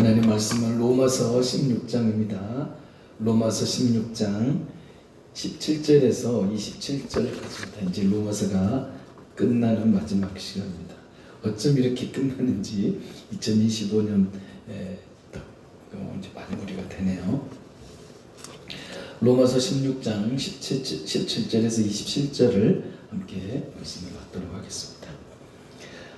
하나님 말씀은 로마서 16장입니다. 로마서 16장 17절에서 27절까지입니다. 이제 로마서가 끝나는 마지막 시간입니다. 어쩜 이렇게 끝나는지 2025년 이제 마무리가 되네요. 로마서 16장 17절에서 27절을 함께 말씀을 받도록 하겠습니다.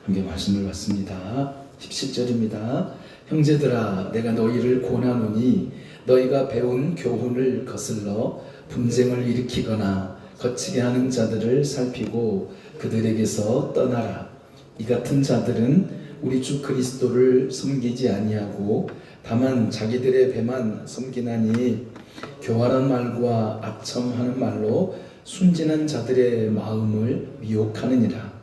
함께 말씀을 받습니다. 17절입니다. 형제들아, 내가 너희를 권하노니 너희가 배운 교훈을 거슬러 분쟁을 일으키거나 거치게 하는 자들을 살피고 그들에게서 떠나라. 이 같은 자들은 우리 주 그리스도를 섬기지 아니하고 다만 자기들의 배만 섬기나니 교활한 말과 악청하는 말로 순진한 자들의 마음을 미혹하느니라.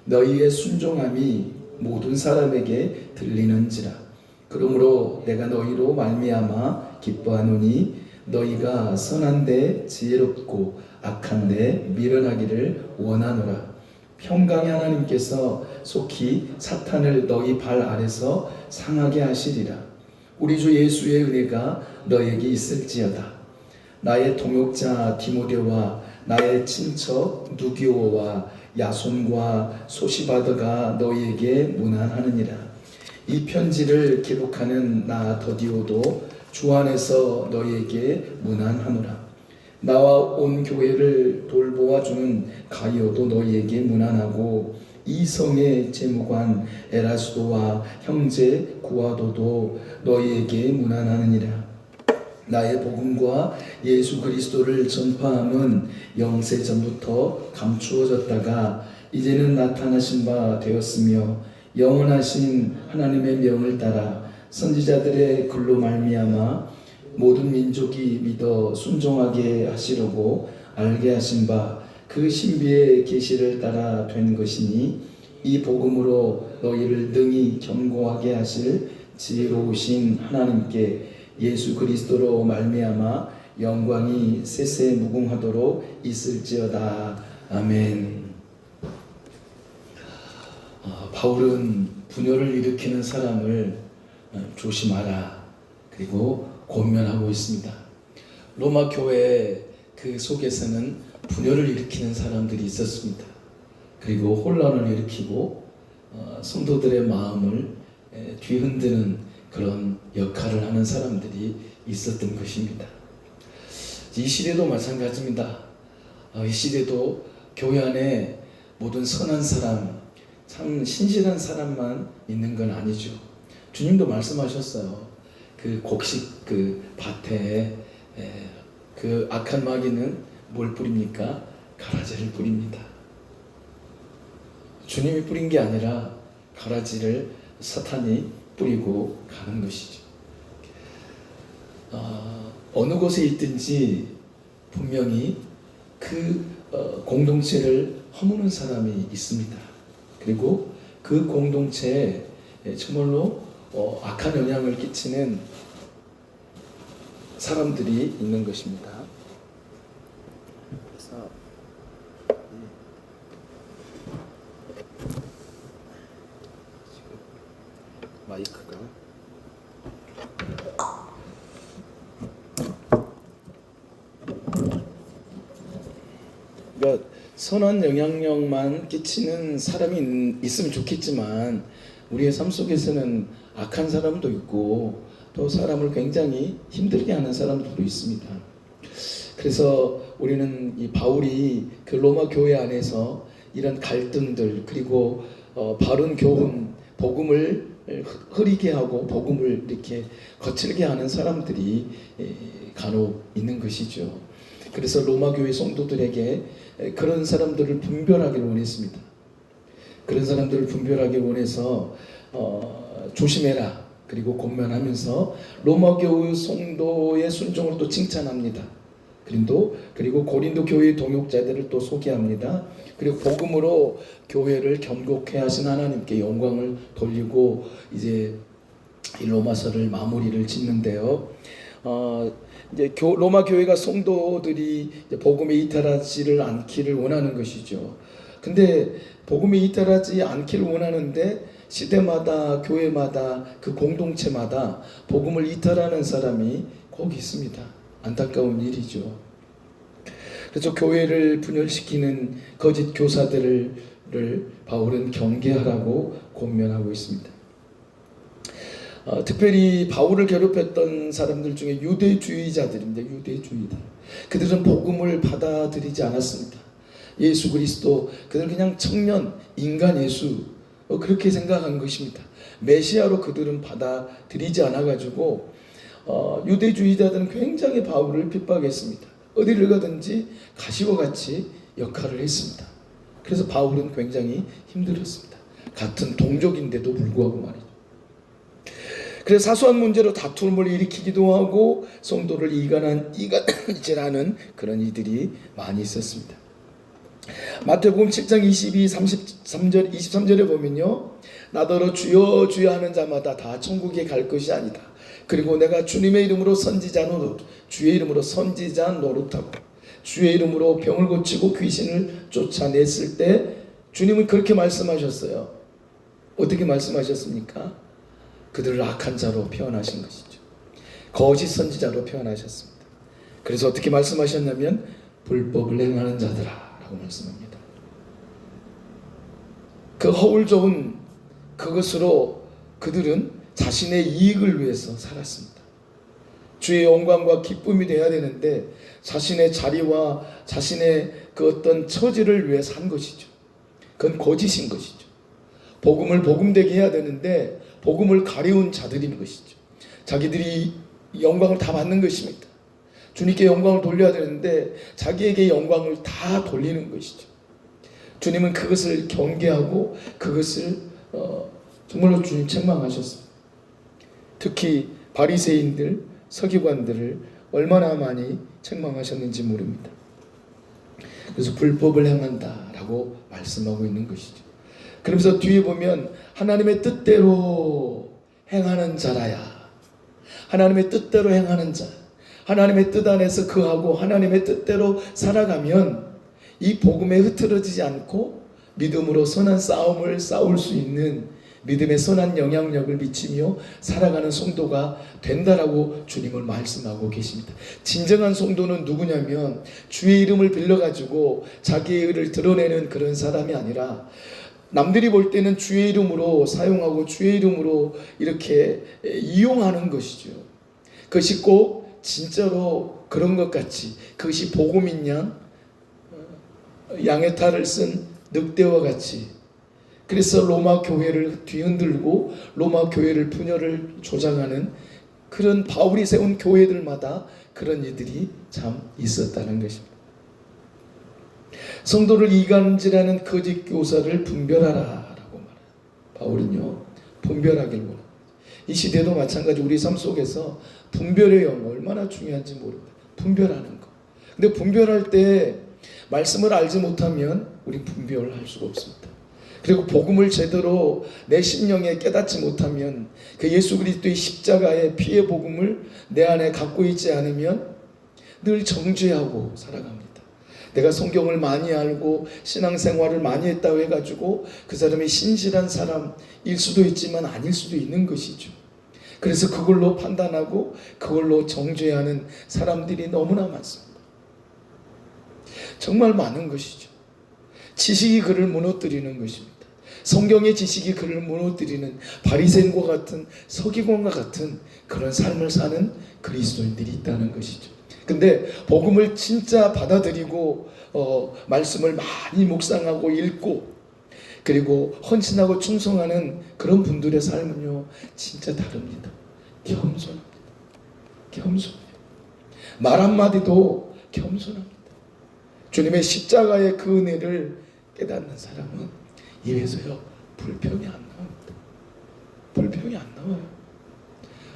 너희의 순종함이 모든 사람에게 들리는지라. 그러므로 내가 너희로 말미암아 기뻐하노니 너희가 선한데 지혜롭고 악한데 미련하기를 원하노라. 평강의 하나님께서 속히 사탄을 너희 발 아래서 상하게 하시리라. 우리 주 예수의 은혜가 너에게 있을지어다. 나의 동역자 디모데와 나의 친척 누기오와 야손과 소시바드가 너희에게 문안하느니라. 이 편지를 기록하는 나 더디오도 주 안에서 너희에게 문안하노라. 나와 온 교회를 돌보아주는 가이오도 너희에게 문안하고 이성의 재무관 에라스도와 형제 구아도도 너희에게 문안하느니라. 나의 복음과 예수 그리스도를 전파함은 영세 전부터 감추어졌다가 이제는 나타나신 바 되었으며 영원하신 하나님의 명을 따라 선지자들의 글로 말미암아 모든 민족이 믿어 순종하게 하시려고 알게 하신 바 그 신비의 계시를 따라 된 것이니 이 복음으로 너희를 능히 견고하게 하실 지혜로우신 하나님께 예수 그리스도로 말미암아 영광이 세세무궁하도록 있을지어다. 아멘. 바울은 분열을 일으키는 사람을 조심하라 그리고 권면하고 있습니다. 로마 교회 그 속에서는 분열을 일으키는 사람들이 있었습니다. 그리고 혼란을 일으키고 성도들의 마음을 뒤흔드는 그런 역할을 하는 사람들이 있었던 것입니다. 이 시대도 마찬가지입니다. 이 시대도 교회 안에 모든 선한 사람, 참 신실한 사람만 있는 건 아니죠. 주님도 말씀하셨어요. 그 곡식 그 밭에 그 악한 마귀는 뭘 뿌립니까? 가라지를 뿌립니다. 주님이 뿌린 게 아니라 가라지를 사탄이 뿌리고 가는 것이죠. 어느 곳에 있든지 분명히 그 공동체를 허무는 사람이 있습니다. 그리고 그 공동체에 정말로 악한 영향을 끼치는 사람들이 있는 것입니다. 그래서 지금 마이크가 그러니까 선한 영향력만 끼치는 사람이 있으면 좋겠지만 우리의 삶 속에서는 악한 사람도 있고 또 사람을 굉장히 힘들게 하는 사람들도 있습니다. 그래서 우리는 이 바울이 그 로마 교회 안에서 이런 갈등들 그리고 바른 교훈, 복음을 흐리게 하고 복음을 이렇게 거칠게 하는 사람들이 간혹 있는 것이죠. 그래서 로마 교회 성도들에게 그런 사람들을 분별하기를 원했습니다. 그런 사람들을 분별하기 원해서 조심해라 그리고 권면하면서 로마 교회 성도의 순종을 또 칭찬합니다. 그리고 고린도 교회의 동역자들을 또 소개합니다. 그리고 복음으로 교회를 견고케 하신 하나님께 영광을 돌리고 이제 이 로마서를 마무리를 짓는데요. 이제 로마 교회가 성도들이 복음에 이탈하지를 않기를 원하는 것이죠. 근데 복음에 이탈하지 않기를 원하는데 시대마다 교회마다 그 공동체마다 복음을 이탈하는 사람이 꼭 있습니다. 안타까운 일이죠. 그래서 교회를 분열시키는 거짓 교사들을 바울은 경계하라고 권면하고 있습니다. 특별히 바울을 괴롭혔던 사람들 중에 유대주의자들입니다. 유대주의자. 그들은 복음을 받아들이지 않았습니다. 예수 그리스도, 그들은 그냥 청년, 인간 예수 그렇게 생각한 것입니다. 메시아로 그들은 받아들이지 않아가지고 유대주의자들은 굉장히 바울을 핍박했습니다. 어디를 가든지 가시와 같이 역할을 했습니다. 그래서 바울은 굉장히 힘들었습니다. 같은 동족인데도 불구하고 말이죠. 그래서 사소한 문제로 다툼을 일으키기도 하고 성도를 이간질하는 그런 이들이 많이 있었습니다. 마태복음 7장 23절에 보면요, 나더러 주여 주여 하는 자마다 다 천국에 갈 것이 아니다. 그리고 내가 주님의 이름으로 선지자 노릇, 주의 이름으로 선지자 노릇하고 주의 이름으로 병을 고치고 귀신을 쫓아냈을 때 주님은 그렇게 말씀하셨어요. 어떻게 말씀하셨습니까? 그들을 악한 자로 표현하신 것이죠. 거짓 선지자로 표현하셨습니다. 그래서 어떻게 말씀하셨냐면 불법을 행하는 자들아 라고 말씀합니다. 그 허울 좋은 그것으로 그들은 자신의 이익을 위해서 살았습니다. 주의 영광과 기쁨이 되어야 되는데 자신의 자리와 자신의 그 어떤 처지를 위해 산 것이죠. 그건 거짓인 것이죠. 복음을 복음되게 해야 되는데 복음을 가리운 자들인 것이죠. 자기들이 영광을 다 받는 것입니다. 주님께 영광을 돌려야 되는데 자기에게 영광을 다 돌리는 것이죠. 주님은 그것을 경계하고 그것을 정말로 주님 책망하셨습니다. 특히 바리새인들, 서기관들을 얼마나 많이 책망하셨는지 모릅니다. 그래서 불법을 행한다라고 말씀하고 있는 것이죠. 그러면서 뒤에 보면 하나님의 뜻대로 행하는 자라야, 하나님의 뜻대로 행하는 자, 하나님의 뜻 안에서 거하고 하나님의 뜻대로 살아가면 이 복음에 흐트러지지 않고 믿음으로 선한 싸움을 싸울 수 있는 믿음의 선한 영향력을 미치며 살아가는 성도가 된다라고 주님은 말씀하고 계십니다. 진정한 성도는 누구냐면 주의 이름을 빌려가지고 자기의 의를 드러내는 그런 사람이 아니라 남들이 볼 때는 주의 이름으로 사용하고 주의 이름으로 이렇게 이용하는 것이죠. 그것이 꼭 진짜로 그런 것 같이, 그것이 복음인 양의 탈을 쓴 늑대와 같이, 그래서 로마 교회를 뒤흔들고 로마 교회를 분열을 조장하는 그런 바울이 세운 교회들마다 그런 이들이 참 있었다는 것입니다. 성도를 이간질하는 거짓 교사를 분별하라 라고 말합니다. 바울은요, 분별하길 원합니다. 이 시대도 마찬가지 우리 삶 속에서 분별의 영 얼마나 중요한지 모릅니다. 분별하는 거. 근데 분별할 때 말씀을 알지 못하면 우리 분별할 수가 없습니다. 그리고 복음을 제대로 내 심령에 깨닫지 못하면 그 예수 그리스도의 십자가의 피의 복음을 내 안에 갖고 있지 않으면 늘 정죄하고 살아갑니다. 내가 성경을 많이 알고 신앙생활을 많이 했다고 해가지고 그 사람이 신실한 사람일 수도 있지만 아닐 수도 있는 것이죠. 그래서 그걸로 판단하고 그걸로 정죄하는 사람들이 너무나 많습니다. 정말 많은 것이죠. 지식이 그를 무너뜨리는 것입니다. 성경의 지식이 그를 무너뜨리는 바리새인과 같은 서기관과 같은 그런 삶을 사는 그리스도인들이 있다는 것이죠. 근데 복음을 진짜 받아들이고 말씀을 많이 묵상하고 읽고 그리고 헌신하고 충성하는 그런 분들의 삶은요 진짜 다릅니다. 겸손합니다. 겸손해요. 말 한마디도 겸손합니다. 주님의 십자가의 그 은혜를 깨닫는 사람은 입에서요 불평이 안 나옵니다. 불평이 안 나와요.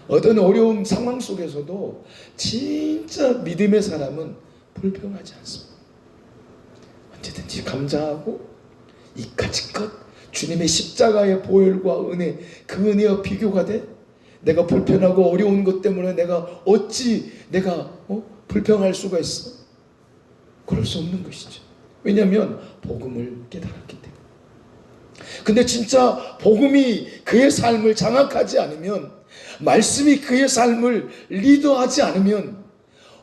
어떤 어려운 상황 속에서도 진짜 믿음의 사람은 불평하지 않습니다. 언제든지 감사하고 이까짓것 주님의 십자가의 보혈과 은혜, 그 은혜와 비교가 돼? 내가 불편하고 어려운 것 때문에 내가 어찌 불평할 수가 있어? 그럴 수 없는 것이죠. 왜냐하면 복음을 깨달았기 때문에. 근데 진짜 복음이 그의 삶을 장악하지 않으면, 말씀이 그의 삶을 리더하지 않으면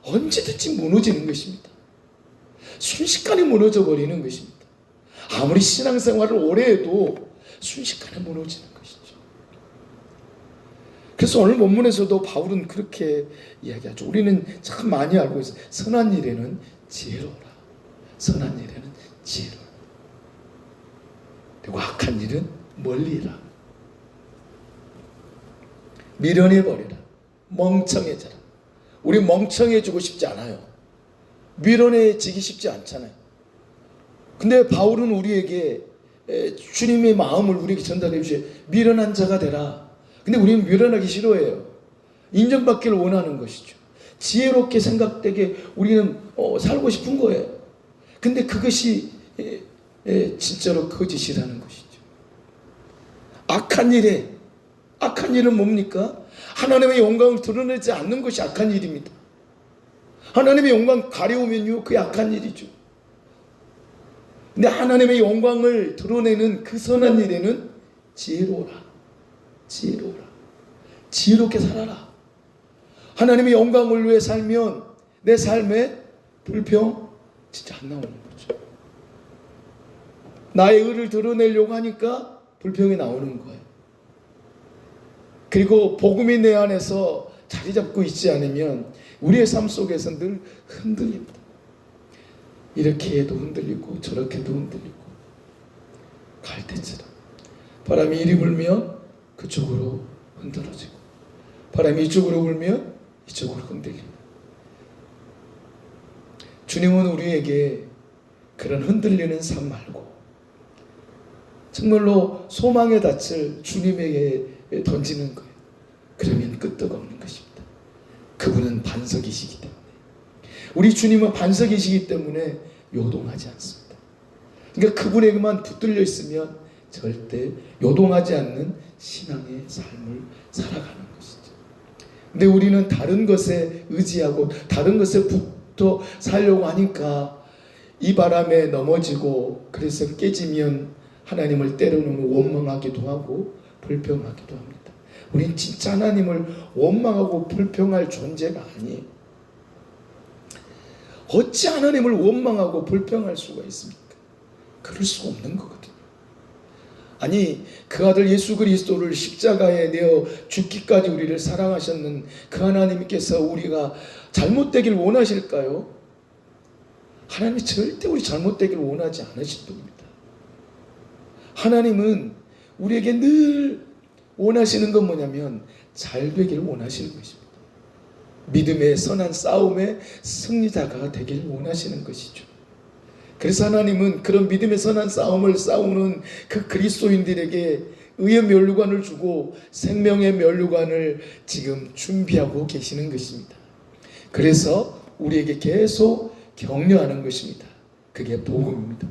언제든지 무너지는 것입니다. 순식간에 무너져 버리는 것입니다. 아무리 신앙생활을 오래 해도 순식간에 무너지는 것이죠. 그래서 오늘 본문에서도 바울은 그렇게 이야기하죠. 우리는 참 많이 알고 있어요. 선한 일에는 지혜로워라. 선한 일에는 지혜로워라. 그리고 악한 일은 멀리라. 밀어내버려라. 멍청해져라. 우리 멍청해지고 싶지 않아요. 밀어내지기 쉽지 않잖아요. 근데 바울은 우리에게 주님의 마음을 우리에게 전달해 주셔요. 미련한 자가 되라. 근데 우리는 미련하기 싫어해요. 인정받기를 원하는 것이죠. 지혜롭게 생각되게 우리는 살고 싶은 거예요. 근데 그것이 진짜로 거짓이라는 것이죠. 악한 일은 뭡니까? 하나님의 영광을 드러내지 않는 것이 악한 일입니다. 하나님의 영광 가려우면요, 그게 악한 일이죠. 근데 하나님의 영광을 드러내는 그 선한 일에는 지혜로워라. 지혜롭게 살아라. 하나님의 영광을 위해 살면 내 삶에 불평 진짜 안 나오는 거죠. 나의 의를 드러내려고 하니까 불평이 나오는 거예요. 그리고 복음이 내 안에서 자리 잡고 있지 않으면 우리의 삶 속에서 늘 흔들립니다. 이렇게 해도 흔들리고 저렇게 해도 흔들리고, 갈대처럼 바람이 이리 불면 그쪽으로 흔들어지고, 바람이 이쪽으로 불면 이쪽으로 흔들립니다. 주님은 우리에게 그런 흔들리는 삶 말고 정말로 소망의 닻을 주님에게 던지는 거예요. 그러면 끄떡없는 것입니다. 그분은 반석이시기 때문에, 우리 주님은 반석이시기 때문에 요동하지 않습니다. 그러니까 그분에게만 붙들려 있으면 절대 요동하지 않는 신앙의 삶을 살아가는 것이죠. 근데 우리는 다른 것에 의지하고 다른 것에 붙어 살려고 하니까 이 바람에 넘어지고, 그래서 깨지면 하나님을 때로는 원망하기도 하고 불평하기도 합니다. 우린 진짜 하나님을 원망하고 불평할 존재가 아니에요. 어찌 하나님을 원망하고 불평할 수가 있습니까? 그럴 수가 없는 거거든요. 아니, 그 아들 예수 그리스도를 십자가에 내어 죽기까지 우리를 사랑하셨는 그 하나님께서 우리가 잘못되길 원하실까요? 하나님이 절대 우리 잘못되길 원하지 않으실 분입니다. 하나님은 우리에게 늘 원하시는 건 뭐냐면 잘 되길 원하시는 것입니다. 믿음의 선한 싸움의 승리자가 되길 원하시는 것이죠. 그래서 하나님은 그런 믿음의 선한 싸움을 싸우는 그 그리스도인들에게 의의 면류관을 주고 생명의 면류관을 지금 준비하고 계시는 것입니다. 그래서 우리에게 계속 격려하는 것입니다. 그게 복음입니다.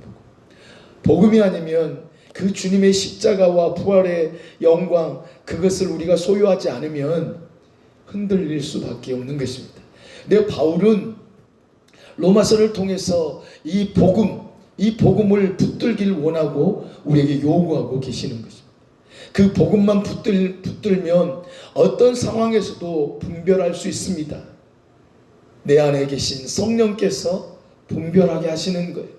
복음이 아니면 그 주님의 십자가와 부활의 영광, 그것을 우리가 소유하지 않으면 흔들릴 수밖에 없는 것입니다. 근데 바울은 로마서를 통해서 이 복음을 붙들길 원하고 우리에게 요구하고 계시는 것입니다. 그 복음만 붙들면 어떤 상황에서도 분별할 수 있습니다. 내 안에 계신 성령께서 분별하게 하시는 거예요.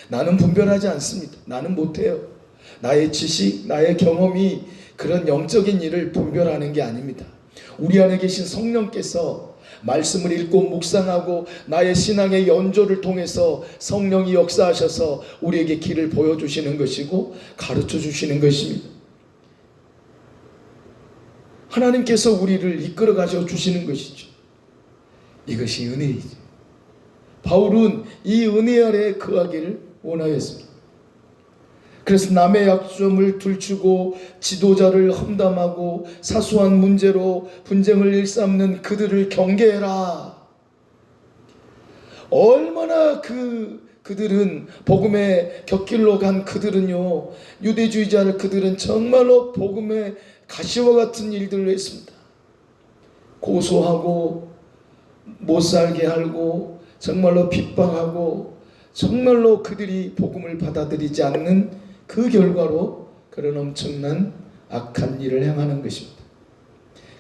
나는 분별하지 않습니다. 나는 못해요. 나의 지식, 나의 경험이 그런 영적인 일을 분별하는 게 아닙니다. 우리 안에 계신 성령께서 말씀을 읽고 묵상하고 나의 신앙의 연조를 통해서 성령이 역사하셔서 우리에게 길을 보여주시는 것이고 가르쳐 주시는 것입니다. 하나님께서 우리를 이끌어 가져 주시는 것이죠. 이것이 은혜이죠. 바울은 이 은혜 아래 거하기를 원하였습니다. 그래서 남의 약점을 들추고 지도자를 험담하고 사소한 문제로 분쟁을 일삼는 그들을 경계해라. 얼마나 그들은 복음의 곁길로 간 그들은요, 유대주의자를 그들은 정말로 복음의 가시와 같은 일들을 했습니다. 고소하고 못살게 하고 정말로 핍박하고 정말로 그들이 복음을 받아들이지 않는 그 결과로 그런 엄청난 악한 일을 행하는 것입니다.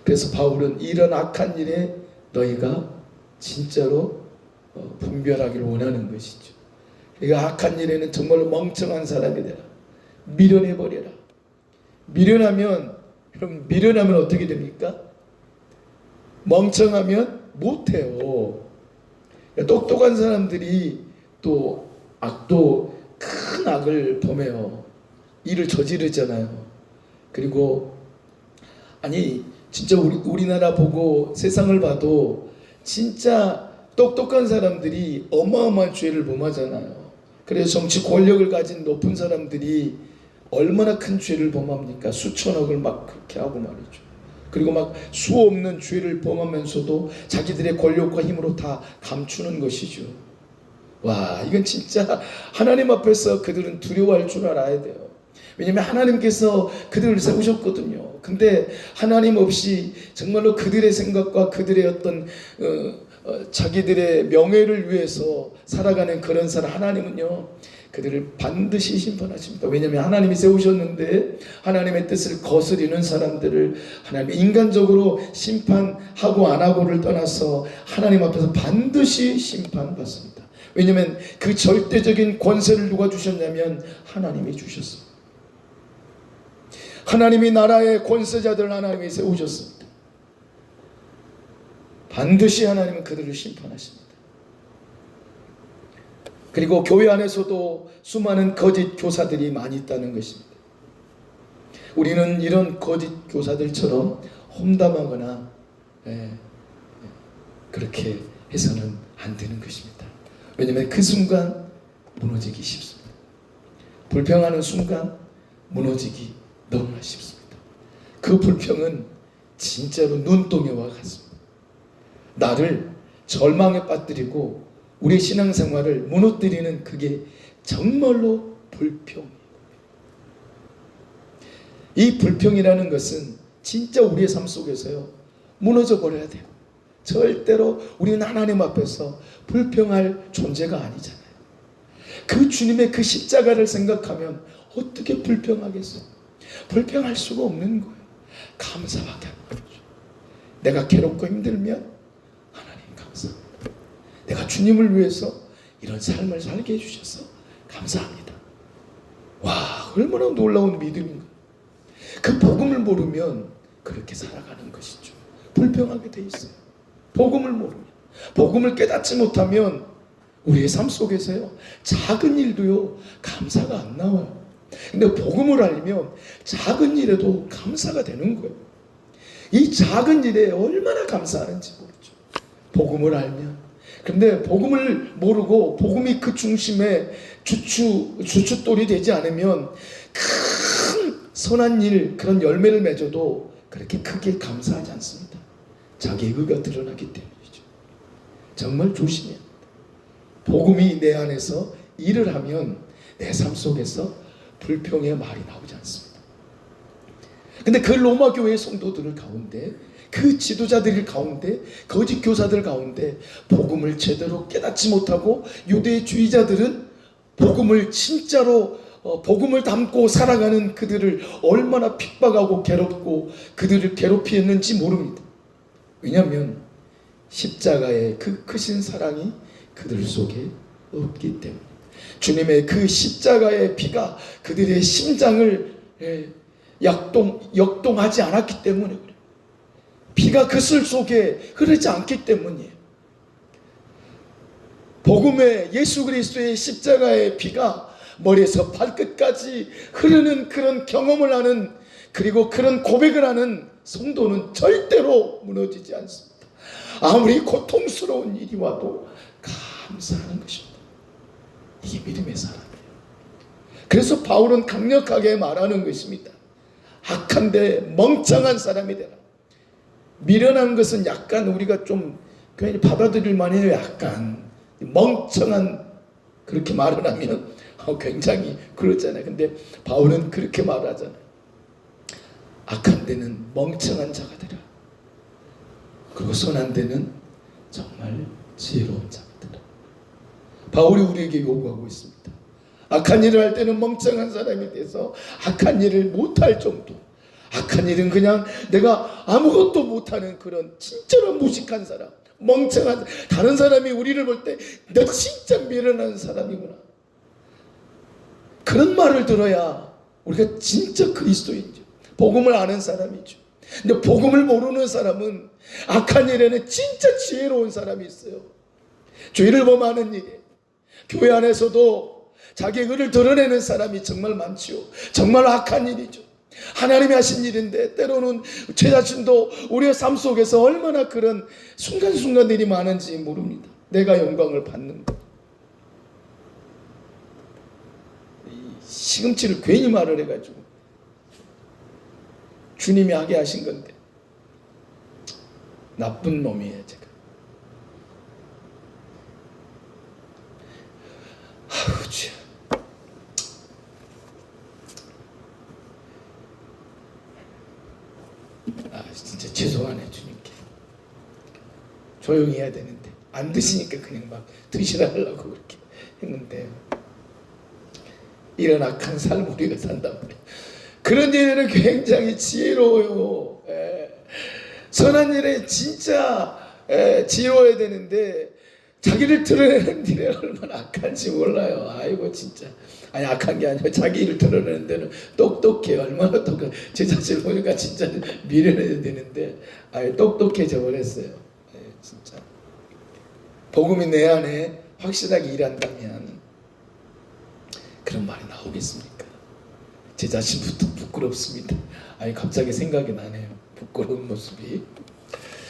그래서 바울은 이런 악한 일에 너희가 진짜로 분별하기를 원하는 것이죠. 그러니까 악한 일에는 정말로 멍청한 사람이 되라. 미련해버려라. 미련하면 어떻게 됩니까? 멍청하면 못해요. 똑똑한 사람들이 또 큰 악을 범해요. 일을 저지르잖아요. 그리고 진짜 우리나라 보고 세상을 봐도 진짜 똑똑한 사람들이 어마어마한 죄를 범하잖아요. 그래서 정치 권력을 가진 높은 사람들이 얼마나 큰 죄를 범합니까? 수천억을 막 그렇게 하고 말이죠. 그리고 막 수 없는 죄를 범하면서도 자기들의 권력과 힘으로 다 감추는 것이죠. 와, 이건 진짜 하나님 앞에서 그들은 두려워할 줄 알아야 돼요. 왜냐하면 하나님께서 그들을 세우셨거든요. 근데 하나님 없이 정말로 그들의 생각과 그들의 어떤 자기들의 명예를 위해서 살아가는 그런 사람, 하나님은요 그들을 반드시 심판하십니다. 왜냐하면 하나님이 세우셨는데 하나님의 뜻을 거스리는 사람들을 하나님이 인간적으로 심판하고 안 하고를 떠나서 하나님 앞에서 반드시 심판받습니다. 왜냐하면 그 절대적인 권세를 누가 주셨냐면 하나님이 주셨습니다. 하나님이 나라의 권세자들을 하나님이 세우셨습니다. 반드시 하나님은 그들을 심판하십니다. 그리고 교회 안에서도 수많은 거짓 교사들이 많이 있다는 것입니다. 우리는 이런 거짓 교사들처럼 험담하거나 그렇게 해서는 안 되는 것입니다. 왜냐하면 그 순간 무너지기 쉽습니다. 불평하는 순간 무너지기 너무나 쉽습니다. 그 불평은 진짜로 눈동이와 같습니다. 나를 절망에 빠뜨리고 우리의 신앙생활을 무너뜨리는 그게 정말로 불평이에요. 이 불평이라는 것은 진짜 우리의 삶 속에서요 무너져 버려야 돼요. 절대로 우리는 하나님 앞에서 불평할 존재가 아니잖아요. 그 주님의 그 십자가를 생각하면 어떻게 불평하겠어요? 불평할 수가 없는 거예요. 감사하게 하는 거죠. 내가 괴롭고 힘들면 하나님 감사합니다. 내가 주님을 위해서 이런 삶을 살게 해주셔서 감사합니다. 와, 얼마나 놀라운 믿음인가. 그 복음을 모르면 그렇게 살아가는 것이죠. 불평하게 돼 있어요. 복음을 모르면, 복음을 깨닫지 못하면 우리의 삶 속에서요 작은 일도요 감사가 안 나와요. 근데 복음을 알면 작은 일에도 감사가 되는 거예요. 이 작은 일에 얼마나 감사하는지 모르죠. 복음을 알면. 근데 복음을 모르고 복음이 그 중심에 주춧돌이 되지 않으면 큰 선한 일, 그런 열매를 맺어도 그렇게 크게 감사하지 않습니다. 자기의 의가 드러나기 때문이죠. 정말 조심해야 합니다. 복음이 내 안에서 일을 하면 내 삶 속에서 불평의 말이 나오지 않습니다. 근데 그 로마 교회 성도들 가운데, 그 지도자들 가운데, 거짓 교사들 가운데 복음을 제대로 깨닫지 못하고 유대주의자들은 복음을 진짜로 복음을 담고 살아가는 그들을 얼마나 핍박하고 괴롭고 그들을 괴롭히었는지 모릅니다. 왜냐하면 십자가의 그 크신 사랑이 그들 속에 없기 때문에, 주님의 그 십자가의 피가 그들의 심장을 역동하지 않았기 때문에 그래요. 피가 그슬 속에 흐르지 않기 때문이에요. 복음의 예수 그리스도의 십자가의 피가 머리에서 발끝까지 흐르는 그런 경험을 하는, 그리고 그런 고백을 하는 성도는 절대로 무너지지 않습니다. 아무리 고통스러운 일이 와도 감사하는 것입니다. 이게 믿음의 사람이에요. 그래서 바울은 강력하게 말하는 것입니다. 악한데 멍청한 사람이 되라. 미련한 것은 약간 우리가 좀 괜히 받아들일 만해요. 약간 멍청한, 그렇게 말을 하면 굉장히 그렇잖아요. 근데 바울은 그렇게 말하잖아요. 악한 데는 멍청한 자가 되라. 그리고 선한 데는 정말 지혜로운 자가 되라. 바울이 우리에게 요구하고 있습니다. 악한 일을 할 때는 멍청한 사람이 돼서 악한 일을 못할 정도, 악한 일은 그냥 내가 아무것도 못하는 그런 진짜로 무식한 사람, 멍청한, 다른 사람이 우리를 볼 때 너 진짜 미련한 사람이구나, 그런 말을 들어야 우리가 진짜 그리스도인이죠. 복음을 아는 사람이죠. 근데 복음을 모르는 사람은 악한 일에는 진짜 지혜로운 사람이 있어요. 죄를 범하는 일, 교회 안에서도 자기의 의를 드러내는 사람이 정말 많지요. 정말 악한 일이죠. 하나님이 하신 일인데 때로는 제 자신도 우리의 삶 속에서 얼마나 그런 순간순간들이 많은지 모릅니다. 내가 영광을 받는 것, 시금치를 괜히 말을 해가지고 주님이 하게 하신 건데 나쁜 놈이에요 제가. 아우 주여, 진짜 죄송하네 주님께. 조용히 해야 되는데 안 드시니까 그냥 막 드시라 하려고 그렇게 했는데, 이런 악한 삶을 우리가 산단 말이에요. 그런 일에는 굉장히 지혜로워요. 선한 일에 진짜 지혜로워야 되는데 자기를 드러내는 일에 얼마나 악한지 몰라요. 아이고 진짜. 아니 악한 게 아니라 자기 일을 드러내는 데는 똑똑해. 얼마나 똑똑해. 제 자신을 보니까 진짜 미련해야 되는데 똑똑해져 버렸어요. 진짜. 복음이 내 안에 확실하게 일한다면 그런 말이 나오겠습니까? 제 자신부터 부끄럽습니다. 갑자기 생각이 나네요. 부끄러운 모습이.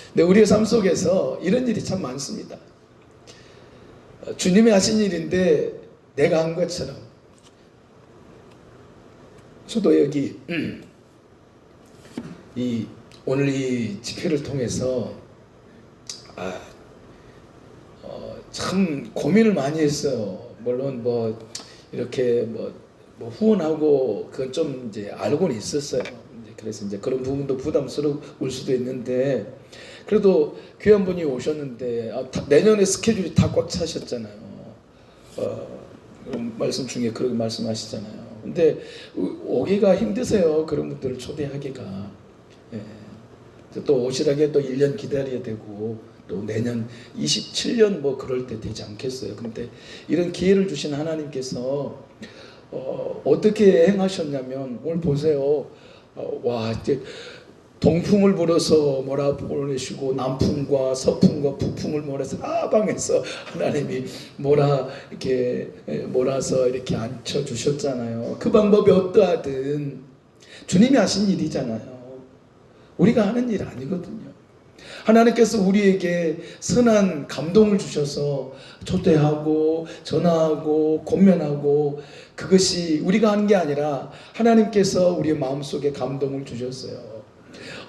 근데 우리의 삶 속에서 이런 일이 참 많습니다. 주님이 하신 일인데 내가 한 것처럼. 저도 여기 오늘 이 집회를 통해서 참 고민을 많이 했어요. 물론 이렇게 후원하고 그건 좀 이제 알고는 있었어요. 그래서 이제 그런 부분도 부담스러울 수도 있는데, 그래도 교회 한 분이 오셨는데 내년에 스케줄이 다 꽉 차셨잖아요. 말씀 중에 그렇게 말씀하시잖아요. 근데 오기가 힘드세요. 그런 분들을 초대하기가. 또 오시라게 또 1년 기다려야 되고 또 내년 27년 그럴 때 되지 않겠어요. 근데 이런 기회를 주신 하나님께서 어떻게 행하셨냐면, 오늘 보세요. 이제 동풍을 불어서 몰아보내시고 남풍과 서풍과 북풍을 몰아서 사방에서 하나님이 이렇게 몰아서 이렇게 앉혀 주셨잖아요. 그 방법이 어떠하든 주님이 하신 일이잖아요. 우리가 하는 일 아니거든요. 하나님께서 우리에게 선한 감동을 주셔서 초대하고 전화하고 권면하고, 그것이 우리가 하는 게 아니라 하나님께서 우리의 마음속에 감동을 주셨어요.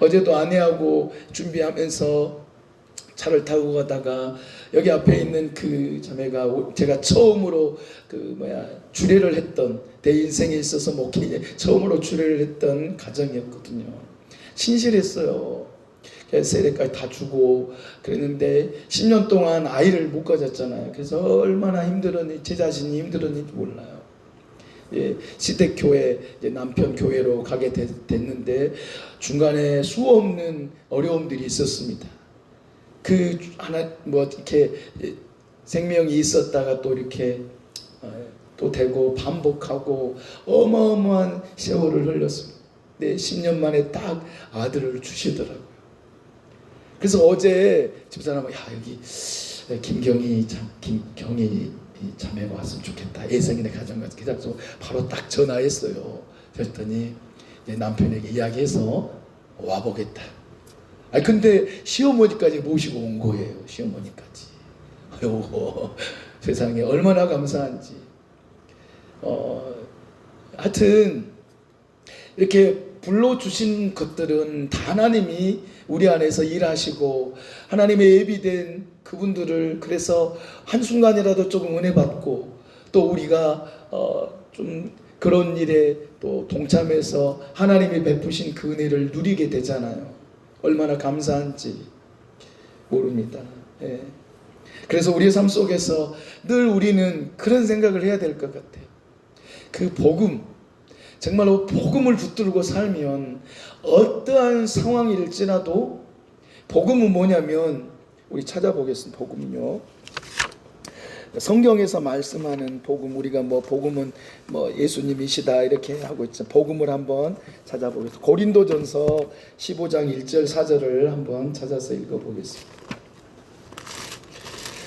어제도 아내하고 준비하면서 차를 타고 가다가 여기 앞에 있는 그 자매가 제가 처음으로 주례를 했던, 내 인생에 있어서 목회에 처음으로 주례를 했던 가정이었거든요. 신실했어요. 세례까지 다 주고 그랬는데 10년 동안 아이를 못 가졌잖아요. 그래서 얼마나 힘들었는지, 제 자신이 힘들었는지 몰라요. 시댁교회, 남편 교회로 가게 됐는데 중간에 수없는 어려움들이 있었습니다. 이렇게 생명이 있었다가 또 이렇게 또 되고 반복하고 어마어마한 세월을 흘렸습니다. 10년 만에 딱 아들을 주시더라고요. 그래서 어제 집사람은 여기 김경희 자매가 왔으면 좋겠다. 애성이네 가정 가서 그래서 바로 딱 전화했어요. 그랬더니 남편에게 이야기해서 와보겠다. 근데 시어머니까지 모시고 온 거예요. 시어머니까지. 아이고 세상에 얼마나 감사한지. 하여튼 이렇게 불러주신 것들은 다 하나님이 우리 안에서 일하시고, 하나님의 예비된 그분들을 그래서 한순간이라도 조금 은혜 받고, 또 우리가 좀 그런 일에 또 동참해서 하나님이 베푸신 그 은혜를 누리게 되잖아요. 얼마나 감사한지 모릅니다. 그래서 우리의 삶 속에서 늘 우리는 그런 생각을 해야 될 것 같아요. 그 복음, 정말로 복음을 붙들고 살면 어떠한 상황일지라도, 복음은 뭐냐면, 우리 찾아보겠습니다. 복음은요, 성경에서 말씀하는 복음, 우리가 뭐 복음은 뭐 예수님이시다 이렇게 하고 있죠. 복음을 한번 찾아보겠습니다. 고린도전서 15장 1절 4절을 한번 찾아서 읽어보겠습니다.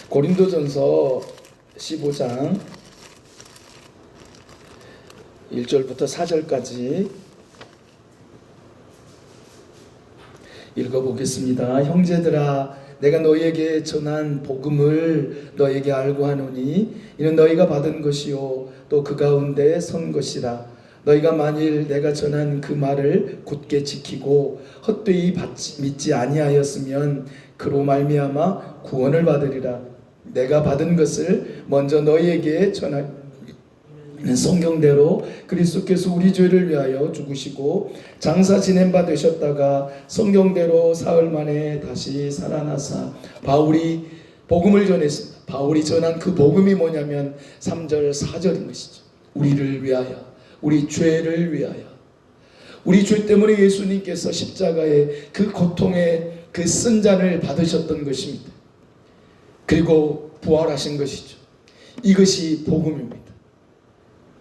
고린도전서 15장 1절부터 4절까지 읽어보겠습니다. 형제들아, 내가 너희에게 전한 복음을 너희에게 알고 하노니 이는 너희가 받은 것이요 또 그 가운데 선 것이라. 너희가 만일 내가 전한 그 말을 굳게 지키고 헛되이 믿지 아니하였으면 그로 말미암아 구원을 받으리라. 내가 받은 것을 먼저 너희에게 전하니 성경대로 그리스도께서 우리 죄를 위하여 죽으시고 장사 지낸 바 되셨다가 성경대로 사흘 만에 다시 살아나사 바울이 복음을 전했습니다. 바울이 전한 그 복음이 뭐냐면 3절 4절인 것이죠. 우리를 위하여, 우리 죄를 위하여, 우리 죄 때문에 예수님께서 십자가의 그 고통의 그 쓴잔을 받으셨던 것입니다. 그리고 부활하신 것이죠. 이것이 복음입니다.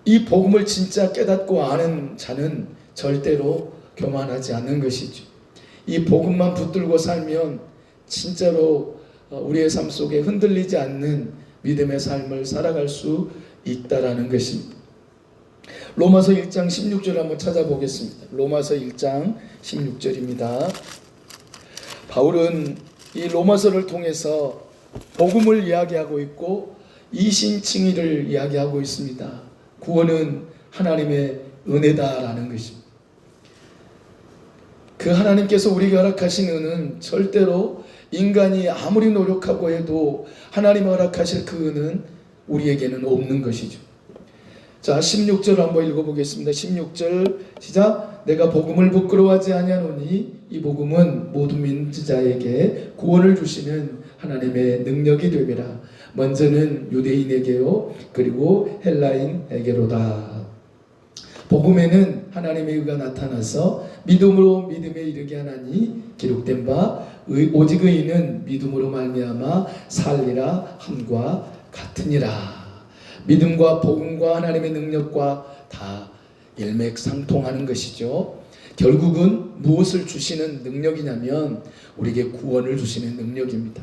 이 복음을 진짜 깨닫고 아는 자는 절대로 교만하지 않는 것이죠. 이 복음만 붙들고 살면 진짜로 우리의 삶 속에 흔들리지 않는 믿음의 삶을 살아갈 수 있다라는 것입니다. 로마서 1장 16절 한번 찾아보겠습니다. 로마서 1장 16절입니다. 바울은 이 로마서를 통해서 복음을 이야기하고 있고 이신칭의를 이야기하고 있습니다. 구원은 하나님의 은혜다라는 것입니다. 그 하나님께서 우리에게 허락하신 은은 절대로 인간이 아무리 노력하고 해도 하나님이 허락하실 그 은은 우리에게는 없는 것이죠. 자, 16절 한번 읽어보겠습니다. 16절 시작. 내가 복음을 부끄러워하지 아니하노니 이 복음은 모든 민자에게 구원을 주시는 하나님의 능력이 되리라. 먼저는 유대인에게요 그리고 헬라인에게로다. 복음에는 하나님의 의가 나타나서 믿음으로 믿음에 이르게 하나니 기록된 바 오직 의인은 믿음으로 말미암아 살리라 함과 같으니라. 믿음과 복음과 하나님의 능력과 다 일맥상통하는 것이죠. 결국은 무엇을 주시는 능력이냐면 우리에게 구원을 주시는 능력입니다.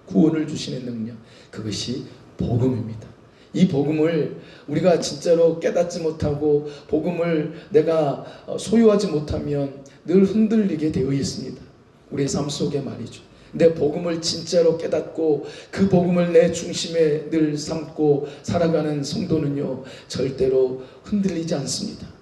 구원을 주시는 능력, 그것이 복음입니다. 이 복음을 우리가 진짜로 깨닫지 못하고 복음을 내가 소유하지 못하면 늘 흔들리게 되어 있습니다. 우리의 삶 속에 말이죠. 근데 복음을 진짜로 깨닫고 그 복음을 내 중심에 늘 삼고 살아가는 성도는요 절대로 흔들리지 않습니다.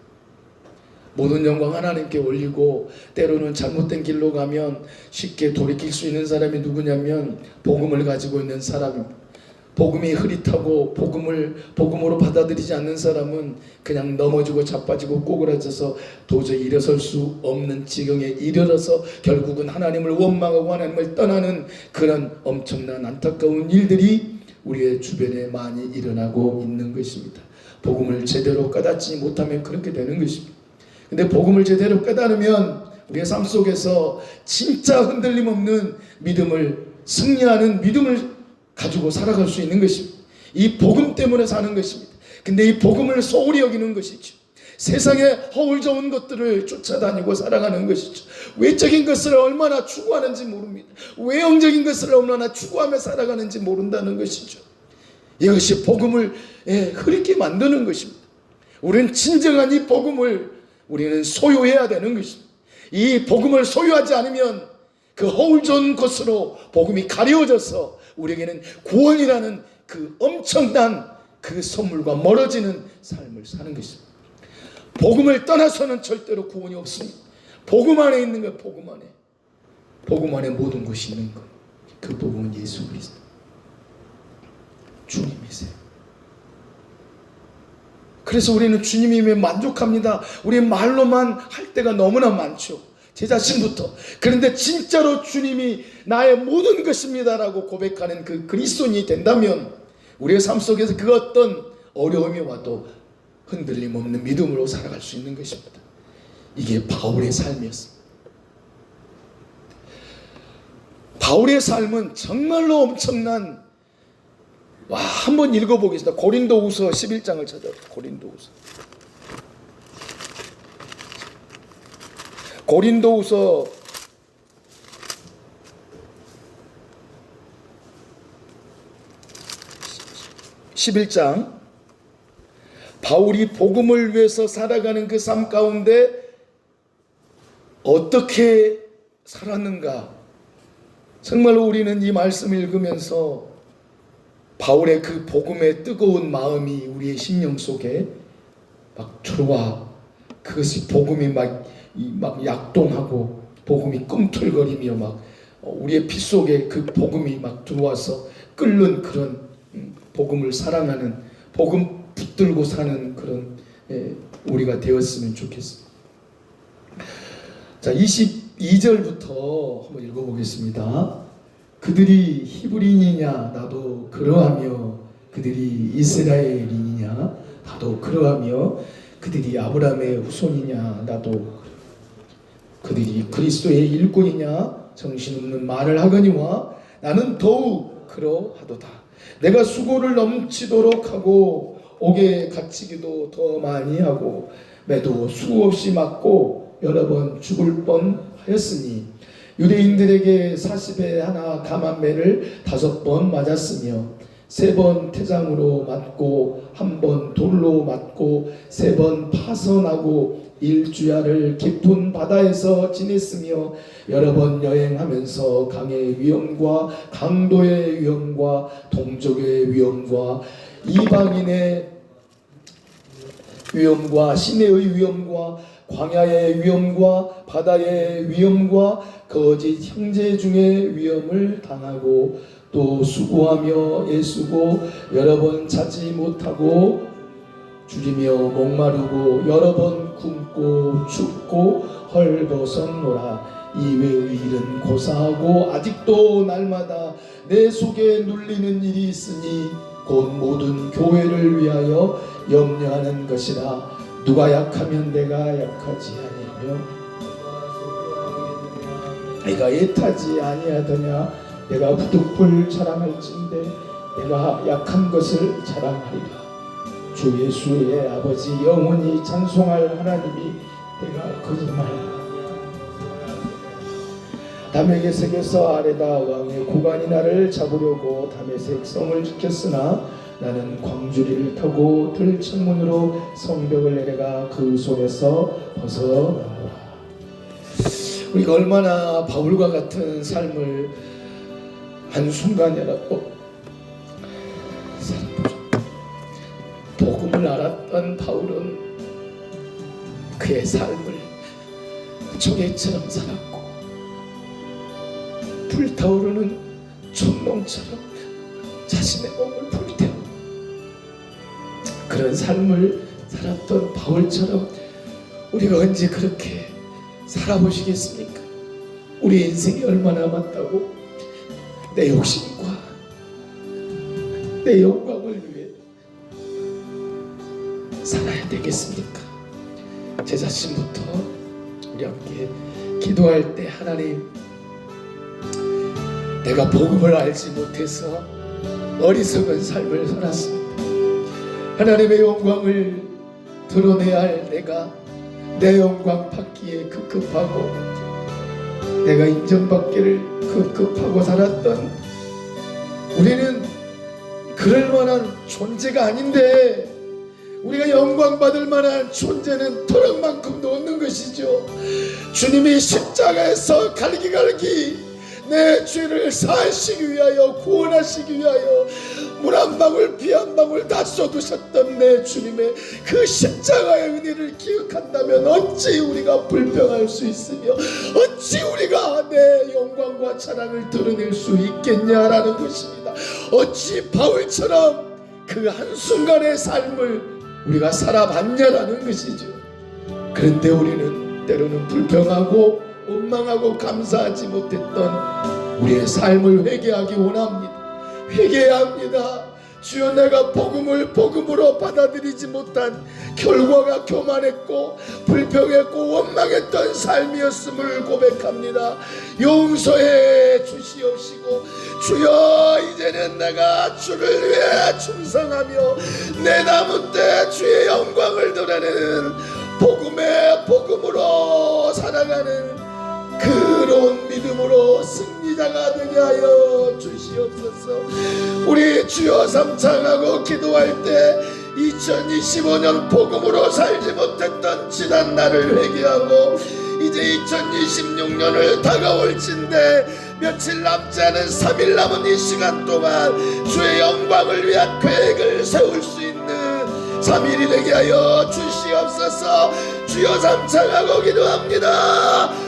모든 영광 하나님께 올리고, 때로는 잘못된 길로 가면 쉽게 돌이킬 수 있는 사람이 누구냐면 복음을 가지고 있는 사람입니다. 복음이 흐릿하고 복음으로 받아들이지 않는 사람은 그냥 넘어지고 자빠지고 꼬그라져서 도저히 일어설 수 없는 지경에 이르러서 결국은 하나님을 원망하고 하나님을 떠나는 그런 엄청난 안타까운 일들이 우리의 주변에 많이 일어나고 있는 것입니다. 복음을 제대로 깨닫지 못하면 그렇게 되는 것입니다. 근데 복음을 제대로 깨달으면 우리의 삶 속에서 진짜 흔들림 없는 믿음을, 승리하는 믿음을 가지고 살아갈 수 있는 것입니다. 이 복음 때문에 사는 것입니다. 근데 이 복음을 소홀히 여기는 것이죠. 세상에 허울 좋은 것들을 쫓아다니고 살아가는 것이죠. 외적인 것을 얼마나 추구하는지 모릅니다. 외형적인 것을 얼마나 추구하며 살아가는지 모른다는 것이죠. 이것이 복음을 흐릿게 만드는 것입니다. 우리는 진정한 이 복음을 우리는 소유해야 되는 것입니다. 이 복음을 소유하지 않으면 그 허울 좋은 것으로 복음이 가려져서 우리에게는 구원이라는 그 엄청난 그 선물과 멀어지는 삶을 사는 것입니다. 복음을 떠나서는 절대로 구원이 없습니다. 복음 안에 있는 거예요. 복음 안에. 복음 안에 모든 것이 있는 거예요. 그 복음은 예수 그리스도 주님이세요. 그래서 우리는 주님이면 만족합니다. 우리 말로만 할 때가 너무나 많죠. 제 자신부터. 그런데 진짜로 주님이 나의 모든 것입니다라고 고백하는 그 그리스도인이 된다면 우리의 삶 속에서 그 어떤 어려움이 와도 흔들림 없는 믿음으로 살아갈 수 있는 것입니다. 이게 바울의 삶이었습니다. 바울의 삶은 정말로 엄청난, 한번 읽어보겠습니다. 고린도후서 11장을 찾아봅시다. 고린도후서 11장. 바울이 복음을 위해서 살아가는 그 삶 가운데 어떻게 살았는가. 정말로 우리는 이 말씀을 읽으면서 바울의 그 복음의 뜨거운 마음이 우리의 심령 속에 막 들어와, 그것이 복음이 막 약동하고 복음이 꿈틀거리며 막 우리의 피 속에 그 복음이 막 들어와서 끓는 그런 복음을 사랑하는, 복음 붙들고 사는 그런 우리가 되었으면 좋겠습니다. 자, 22절부터 한번 읽어보겠습니다. 그들이 히브리인이냐 나도 그러하며, 그들이 이스라엘인이냐 나도 그러하며, 그들이 아브라함의 후손이냐 나도, 그들이 그리스도의 일꾼이냐 정신없는 말을 하거니와 나는 더욱 그러하도다. 내가 수고를 넘치도록 하고 옥에 갇히기도 더 많이 하고 매도 수없이 맞고 여러 번 죽을 뻔하였으니 유대인들에게 40에 하나 감한매를 5번 맞았으며 3번 태장으로 맞고 1번 돌로 맞고 3번 파선하고 일주야를 깊은 바다에서 지냈으며 여러 번 여행하면서 강의 위험과 강도의 위험과 동족의 위험과 이방인의 위험과 시내의 위험과 광야의 위험과 바다의 위험과 거짓 형제 중의 위험을 당하고 또 수고하며 애쓰고 여러 번 자지 못하고 줄이며 목마르고 여러 번 굶고 춥고 헐벗었노라. 이외의 일은 고사하고 아직도 날마다 내 속에 눌리는 일이 있으니 곧 모든 교회를 위하여 염려하는 것이라. 누가 약하면 내가 약하지 아니하며 내가 애타지 아니하더냐. 내가 부득불 자랑할진대 내가 약한 것을 자랑하리라. 주 예수의 아버지 영원히 찬송할 하나님이 내가 거짓말하라. 다메섹에서 아레다 왕의 고관이 나를 잡으려고 다메섹 성을 지켰으나 나는 광주리를 타고 들창문으로 성벽을 내려가 그 손에서 벗어나노라. 우리가 얼마나 바울과 같은 삶을 한순간이라도 살아보죠. 복음을 알았던 바울은 그의 삶을 조개처럼 살았고 불타오르는 촛농처럼 자신의 몸을 불태워 그런 삶을 살았던 바울처럼 우리가 언제 그렇게 살아보시겠습니까? 우리 인생이 얼마나 남았다고 내 욕심과 내 영광을 위해 살아야 되겠습니까? 제 자신부터 우리 함께 기도할 때, 하나님, 내가 복음을 알지 못해서 어리석은 삶을 살았습니다. 하나님의 영광을 드러내야 할 내가 내 영광 받기에 급급하고 내가 인정받기를 급급하고 살았던 우리는 그럴 만한 존재가 아닌데, 우리가 영광 받을 만한 존재는 토막만큼도 없는 것이죠. 주님이 십자가에서 갈기갈기 내 죄를 사하시기 위하여, 구원하시기 위하여 물 한 방울 피 한 방울 다 쏟으셨던 내 주님의 그 십자가의 은혜를 기억한다면 어찌 우리가 불평할 수 있으며 어찌 우리가 내 영광과 자랑을 드러낼 수 있겠냐라는 것입니다. 어찌 바울처럼 그 한순간의 삶을 우리가 살아봤냐라는 것이죠. 그런데 우리는 때로는 불평하고 원망하고 감사하지 못했던 우리의 삶을 회개하기 원합니다. 회개해야 합니다. 주여, 내가 복음을 복음으로 받아들이지 못한 결과가 교만했고 불평했고 원망했던 삶이었음을 고백합니다. 용서해 주시옵시고, 주여, 이제는 내가 주를 위해 충성하며 내 남은 때 주의 영광을 드러내는 복음으로 살아가는 그런 믿음으로 승리자가 되게 하여 주시옵소서. 우리 주여 삼창하고 기도할 때 2025년 복음으로 살지 못했던 지난 날을 회개하고 이제 2026년을 다가올진데 며칠 남지 않은 3일 남은 이 시간 동안 주의 영광을 위한 계획을 세울 수 있는 3일이 되게 하여 주시옵소서. 주여 삼창하고 기도합니다.